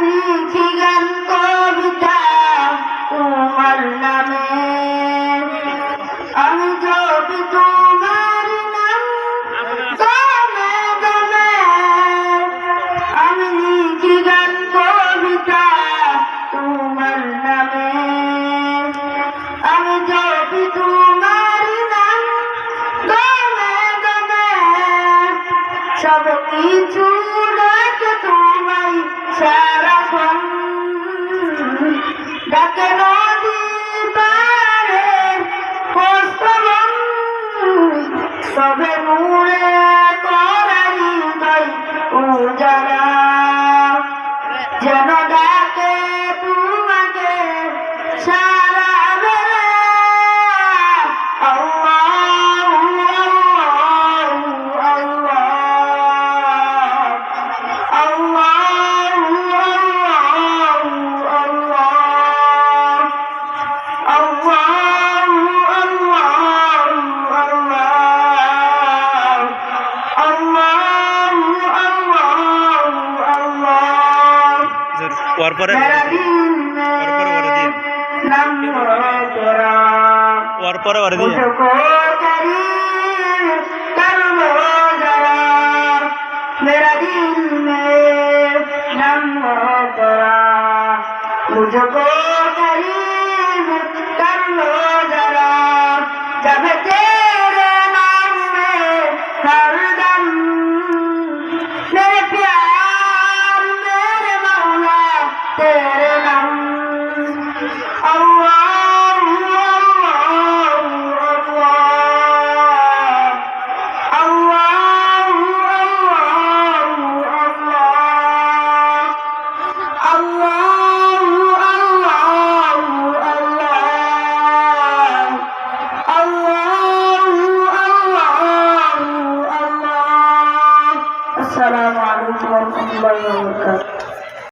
লিখি গান কবিতা তোমার নামে, আমি জপি তোমার নাম গানে গানে। আমি লিখি গান কবিতা তোমার নামে, আমি জপি তোমার নাম গানে গানে। সব কিছু ডাকে তোমায় সারাক্ষণ, ডাকে নদী পারে পুষ্পবন। সবে নূরে করাই হৃদয় উজালা, যেন ডাকে তোমাকে সারা বেলা। আল্লাহু আল্লাহু আল্লাহু मेरा दिल में नम हो तेरा, मुझको करीब कर लो जरा। जब तेरे नाम में हरदम मेरे प्यार मेरे मौला तेरे नाम। अल्लाह Assalamualaikum warahmatullahi wabarakatuh.